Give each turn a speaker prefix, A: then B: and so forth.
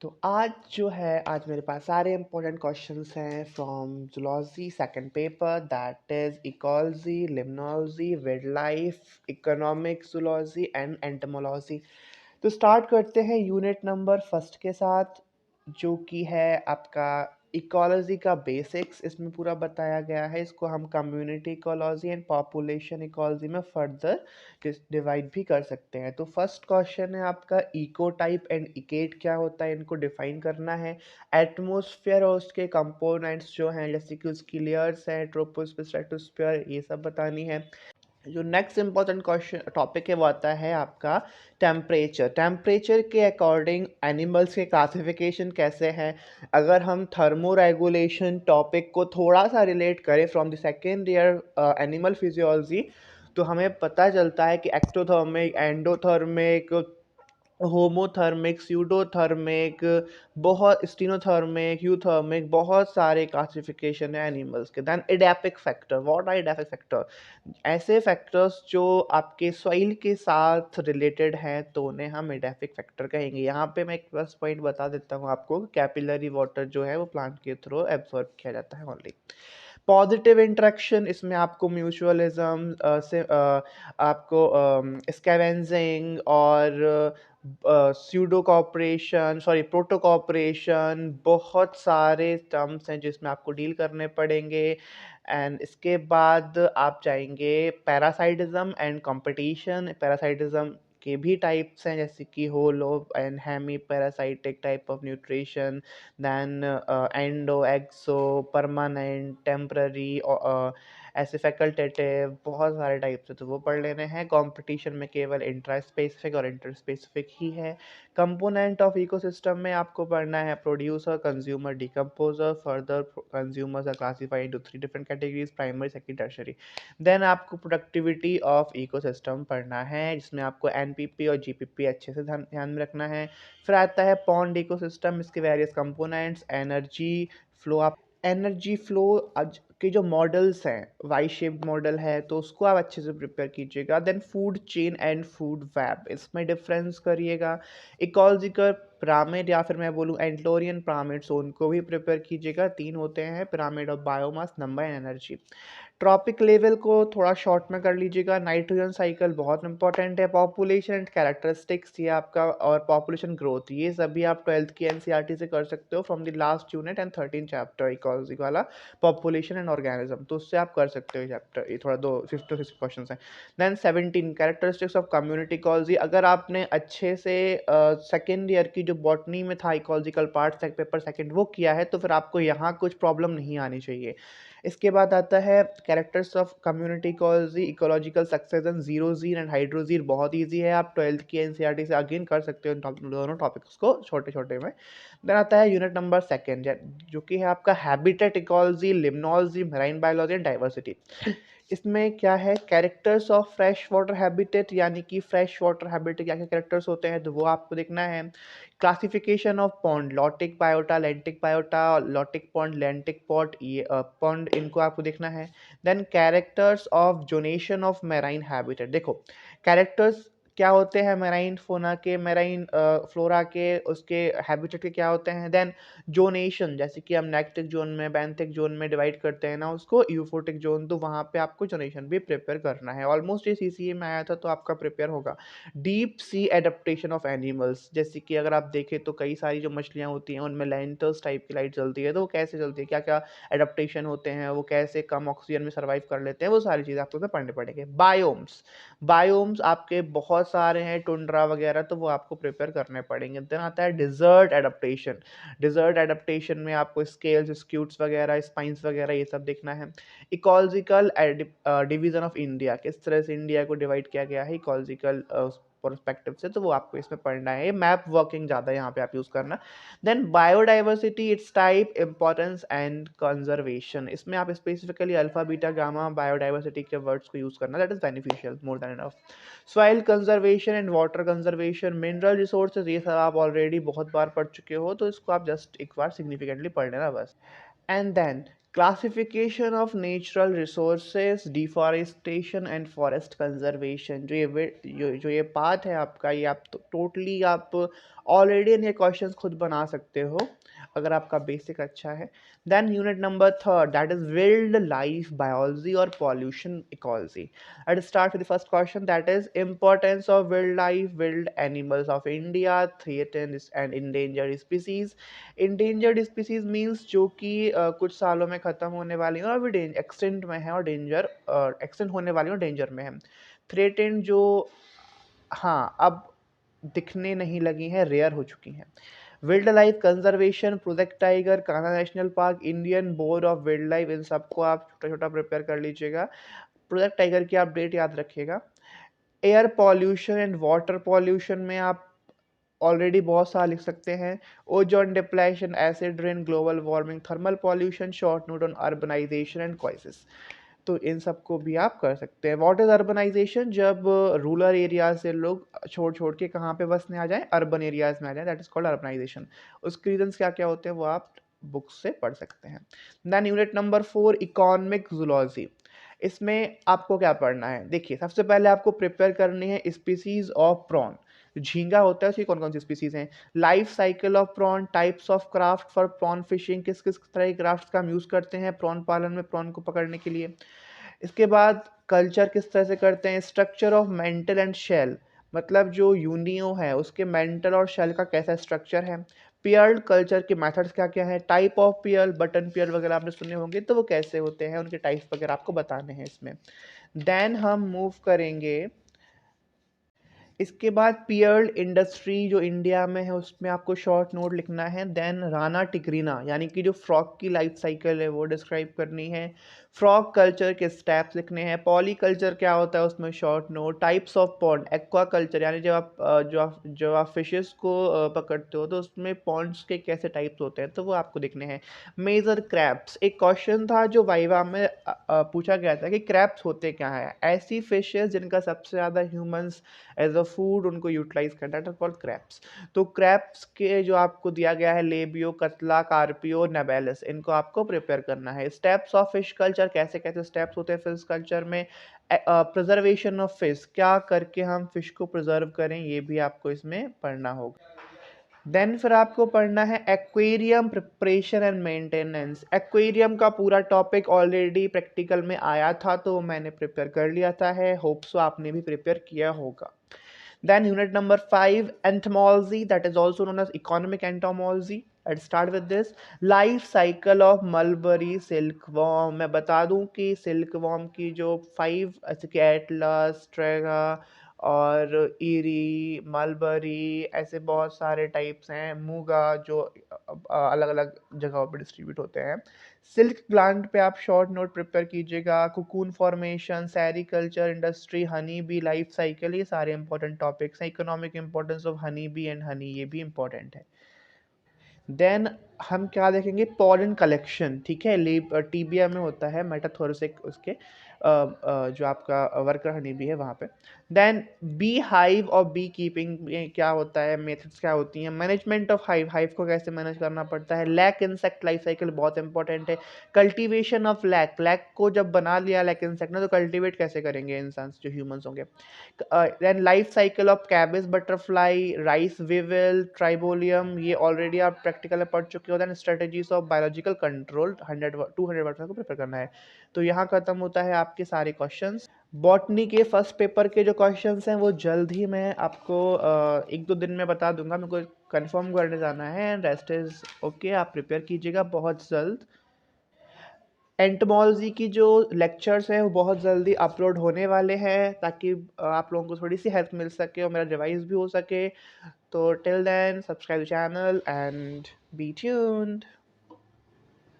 A: तो आज मेरे पास सारे इंपॉर्टेंट क्वेश्चंस हैं from zoology second paper, that is ecology, limnology, wild life, economics, zoology and entomology. तो स्टार्ट करते हैं यूनिट नंबर फर्स्ट के साथ, जो कि है आपका इकोलॉजी का बेसिक्स। इसमें पूरा बताया गया है। इसको हम community ecology and population ecology में फर्दर डिवाइड भी कर सकते हैं। तो फर्स्ट क्वेश्चन है आपका इको टाइप एंड इकेट क्या होता है, इनको डिफाइन करना है। एटमोसफियर और उसके कंपोनेंट्स जो हैं, जैसे कि उसकी लेयर्स हैं, ट्रोपोस्फियर, स्ट्रेटोस्फियर, ये सब बतानी है। जो नेक्स्ट इंपॉर्टेंट क्वेश्चन टॉपिक है वो आता है आपका टेम्परेचर। टेम्परेचर के अकॉर्डिंग एनिमल्स के क्लासिफिकेशन कैसे हैं। अगर हम थर्मो रेगुलेशन टॉपिक को थोड़ा सा रिलेट करें from the second year animal physiology, तो हमें पता चलता है कि एक्टोथर्मिक, एंडोथर्मिक, होमोथर्मिक, स्यूडोथर्मिक, बहुत स्टीनोथर्मिक, यूथर्मिक, बहुत सारे क्लासिफिकेशन है एनिमल्स के। Then edaphic factor, what are edaphic factor? ऐसे फैक्टर्स जो आपके सॉइल के साथ रिलेटेड हैं, तो उन्हें हम एडेफिक फैक्टर कहेंगे। यहाँ पे मैं एक प्लस पॉइंट बता देता हूँ आपको, कैपिलरी वाटर जो है वो प्लांट के थ्रू एब्सॉर्ब किया जाता है ओनली। पॉजिटिव इंटरेक्शन, इसमें आपको म्यूचुअलिज्म से आपको स्कैवेंजिंग और pseudo cooperation, sorry proto cooperation, बहुत सारे टर्म्स हैं जिसमें आपको डील करने पड़ेंगे। एंड इसके बाद आप जाएंगे पैरासाइटिज्म एंड कंपटीशन। पैरासाइटिज्म के भी टाइप्स हैं, जैसे कि holo and hemi parasitic type of nutrition, then endo, exo, permanent, temporary, ऐसे फैकल्टेटिव, बहुत सारे टाइप्स हैं, तो वो पढ़ लेने हैं। कंपटीशन में केवल इंट्रा स्पेसिफिक और इंटर स्पेसिफिक ही है। कंपोनेंट ऑफ इकोसिस्टम में आपको पढ़ना है producer, consumer, decomposer. Further consumers are classified into 3 different categories, primary, secondary, tertiary. Then आपको प्रोडक्टिविटी ऑफ इकोसिस्टम पढ़ना है, जिसमें आपको एनपीपी और जीपीपी अच्छे से ध्यान में रखना है। फिर आता है पॉन्ड इकोसिस्टम, इसके वेरियस कंपोनेंट्स, एनर्जी फ्लो। आप एनर्जी फ्लो आज के जो मॉडल्स हैं, वाई शेप्ड मॉडल है, तो उसको आप अच्छे से प्रिपेयर कीजिएगा। Then food chain and food web, इसमें डिफरेंस करिएगा। इकोलॉजिकल पिरामिड, या फिर मैं बोलूँ एंटोरियन पिरामिड्स, उनको भी प्रिपेयर कीजिएगा। 3 होते हैं, pyramid of biomass, number and energy. Trophic level को थोड़ा शॉर्ट में कर लीजिएगा। नाइट्रोजन साइकिल बहुत इंपॉर्टेंट है। पॉपुलेशन एंड कैरेक्टरिस्टिक्स, ये आपका, और पॉपुलेशन ग्रोथ, ये सभी आप 12th की एनसीईआरटी से कर सकते हो from the last unit and 13 chapter ecology वाला, पॉपुलेशन एंड ऑर्गेनिज्म, तो उससे आप कर सकते हो ये चैप्टर। ये थोड़ा 2 5 क्वेश्चन हैं। Then 17 characteristics of community ecology. अगर आपने अच्छे से सेकेंड ईयर की जो बॉटनी में था इकोलॉजिकल पार्ट पेपर सेकेंड, वो किया है, तो फिर आपको यहाँ कुछ प्रॉब्लम नहीं आनी चाहिए। इसके बाद आता है characters of community ecology, ecological succession, xerogen and hydrogen, बहुत इजी है, आप 12th की एनसीईआरटी से अगेन कर सकते हो दोनों टॉपिक्स को छोटे छोटे में। देन आता है यूनिट नंबर सेकेंड, जो कि है आपका habitat ecology, limnology, marine biology and diversity. इसमें क्या है, characters of fresh water habitat, यानी कि फ्रेश वाटर हैबिटेट क्या क्या कैरेक्टर्स होते हैं, तो वो आपको देखना है। Classification of pond, lotic biota, lentic biota, lotic pond, lentic pot, ये पॉन्ड, इनको आपको देखना है। Then characters of zonation of marine habitat. देखो कैरेक्टर्स क्या होते हैं मैराइन फोना के, मैराइन फ्लोरा के, उसके हैबिटेट के क्या होते हैं। देन जोनेशन, जैसे कि हम नेक्टिक जोन में, बेंथिक जोन में डिवाइड करते हैं ना उसको, यूफोटिक जोन, तो वहाँ पे आपको जोनेशन भी प्रिपेयर करना है। ऑलमोस्ट ये सीसीए में आया था, तो आपका प्रिपेयर होगा। Deep sea adaptation of animals, जैसे कि अगर आप देखें तो कई सारी जो मछलियाँ होती हैं उनमें लेंटर्स टाइप की लाइट जलती है, तो वो कैसे जलती है, क्या क्या एडेप्टेशन होते हैं, वो कैसे कम ऑक्सीजन में सर्वाइव कर लेते हैं, वो सारी चीज़ें आपको पढ़ने पड़ेंगे। बायोम्स, बायोम्स आपके बहुत सारे हैं, टुंड्रा वगैरह, तो वो आपको प्रिपेयर करने पड़ेंगे। देन आता है डिजर्ट एडेप्टेशन। डिजर्ट एडेप्टेशन में आपको स्केल्स, स्क्यूट्स वगैरह, स्पाइंस वगैरह, ये सब देखना है। इकोलॉजिकल डिवीजन ऑफ इंडिया, किस तरह से इंडिया को डिवाइड किया गया है इकोलॉजिकल पर्सपेक्टिव से, तो वो आपको इसमें पढ़ना है। ये मैप वर्किंग ज़्यादा यहाँ पे आप यूज़ करना। Then biodiversity, its type, importance and conservation, इसमें आप specifically alpha beta gamma biodiversity के वर्ड्स को यूज़ करना, that is beneficial more than enough. Soil conservation and water conservation, mineral resources, ये सब आप ऑलरेडी बहुत बार पढ़ चुके हो, तो इसको आप जस्ट एक बार सिग्निफिकेंटली पढ़ लेना बस। And then classification of natural resources, deforestation and forest conservation, जो ये पार्ट है आपका, ये आप टोटली आप ऑलरेडी इनके क्वेश्चंस खुद बना सकते हो अगर आपका बेसिक अच्छा है। Then unit number third, that is wild life biology और pollution ecology. Let's start with the first question, that is importance of wild life, wild animals of India, threatened and endangered species. Endangered species means जो कि कुछ सालों में खत्म होने वाली हैं और भी एक्सटेंट में है और डेंजर एक्सटेंट होने वाली और डेंजर में है। थ्रेटेंड जो हाँ अब दिखने नहीं लगी हैं, रेयर हो चुकी हैं। Wild life conservation, project tiger, Kanha national park, Indian board of wild life, इन सबको आप छोटा छोटा प्रिपेयर कर लीजिएगा। प्रोजेक्ट टाइगर की आप डेट याद रखिएगा। Air pollution and water pollution में आप ऑलरेडी बहुत सारा लिख सकते हैं। Ozone depletion, acid rain, global warming, thermal pollution, short note on urbanization and crisis. तो इन सबको भी आप कर सकते हैं। What is urbanization? जब रूरल एरिया से लोग छोड़ छोड़ के कहाँ पे बसने आ जाएं, अर्बन एरियाज में आ जाएं, दैट इज कॉल्ड अर्बनाइजेशन। उसके रीजंस क्या क्या होते हैं वो आप बुक से पढ़ सकते हैं। Then unit number 4, economic zoology. इसमें आपको क्या पढ़ना है? देखिए, सबसे पहले आपको प्रिपेयर करनी है स्पीसीज ऑफ प्रॉन। झींगा होता है उसकी कौन कौन सी स्पीसीज हैं, life cycle of prawn, types of craft for prawn fishing, किस किस तरह के क्राफ्ट का हम यूज करते हैं प्रॉन पालन में प्रॉन को पकड़ने के लिए। इसके बाद कल्चर किस तरह से करते हैं, structure of mantle and shell, मतलब जो यूनियो है उसके मेंटल और शेल का कैसा स्ट्रक्चर है। पियर्ड कल्चर के मेथड्स क्या क्या है, टाइप ऑफ पियर, बटन पियर वगैरह आपने सुने होंगे, तो वो कैसे होते हैं, उनके टाइप्स वगैरह आपको बताने हैं इसमें। देन हम मूव करेंगे, इसके बाद पियर्ड इंडस्ट्री जो इंडिया में है उसमें आपको शॉर्ट नोट लिखना है। देन राना टिकरीना यानी कि जो फ्रॉक की लाइफ साइकिल है वो डिस्क्राइब करनी है। फ्रॉक कल्चर के स्टेप्स लिखने हैं। पॉली कल्चर क्या होता है उसमें short note. Types of pond, aqua culture यानी जो आप फिशेस को पकड़ते हो तो उसमें पॉन्ड्स के कैसे टाइप्स होते हैं तो वो आपको लिखने हैं। मेजर क्रैब्स, एक क्वेश्चन था जो वाइवा में पूछा गया था कि क्रैब्स होते क्या है, ऐसी फिशेस जिनका सबसे ज़्यादा ह्यूमंस एज अ फूड उनको यूटिलाइज करना है, कॉल्ड क्रैप्स। तो क्रैप्स के जो आपको दिया गया है लेबियो, कतला, कार्पियो, नेबेलिस, इनको आपको प्रिपेयर करना है। स्टेप्स ऑफ फिश कल्चर, कैसे कैसे स्टेप्स होते हैं फिश कल्चर में। प्रिजर्वेशन ऑफ फिश, क्या करके हम फिश को प्रिजर्व करें, ये भी आपको इसमें पढ़ना होगा। देन फिर आपको पढ़ना है aquarium preparation and maintenance. Aquarium का पूरा टॉपिक ऑलरेडी प्रैक्टिकल में आया था तो मैंने प्रिपेयर कर लिया था है, होप सो आपने भी प्रिपेयर किया होगा। Then unit number 5, entomology, that is also known as economic entomology. Let's start with this. Life cycle of mulberry silkworm. मैं बता दूं कि silkworm की जो 5 ऐसे कि एटलस, ट्रेगा और ईरी, मलबरी, ऐसे बहुत सारे टाइप्स हैं। मूगा जो अलग अलग जगहों पर डिस्ट्रीब्यूट होते हैं। सिल्क प्लांट पे आप शॉर्ट नोट प्रिपेयर कीजिएगा। Cocoon formation, sericulture industry, honey bee life cycle, ये सारे इंपॉर्टेंट टॉपिक्स हैं। Economic importance of honey bee and honey, ये भी इंपॉर्टेंट है। देन हम क्या देखेंगे, पॉलन कलेक्शन, ठीक है, टीबिया में होता है मेटाथोरेसिक उसके जो आपका वर्कर हनी बी है वहाँ पे। देन बी हाइव और बी कीपिंग में क्या होता है, मेथड्स क्या होती हैं। मैनेजमेंट ऑफ हाइव, हाइव को कैसे मैनेज करना पड़ता है। लैक इंसेक्ट लाइफ साइकिल बहुत इंपॉर्टेंट है। कल्टीवेशन ऑफ लैक, लैक को जब बना लिया लैक इंसेक्ट ने तो कल्टीवेट कैसे करेंगे इंसान जो ह्यूमंस होंगे। Then life cycle of cabbage butterfly, rice weevil, tribolium, ये ऑलरेडी आप प्रैक्टिकल में पढ़ चुके हो। Then strategies of biological control, 200 word को प्रिपेयर करना है। तो यहाँ खत्म होता है आपके सारे क्वेश्चंस। बॉटनी के फर्स्ट पेपर के जो क्वेश्चंस हैं वो जल्द ही मैं आपको 1-2 दिन में बता दूंगा, मेरे को कंफर्म करने जाना है। एंड रेस्ट इज ओके, आप प्रिपेयर कीजिएगा बहुत जल्द। एंटोमोलॉजी की जो लेक्चर्स हैं वो बहुत जल्दी अपलोड होने वाले हैं ताकि आप लोगों को थोड़ी सी हेल्प मिल सके और मेरा रिवाइज भी हो सके। तो till then subscribe the channel and be tuned.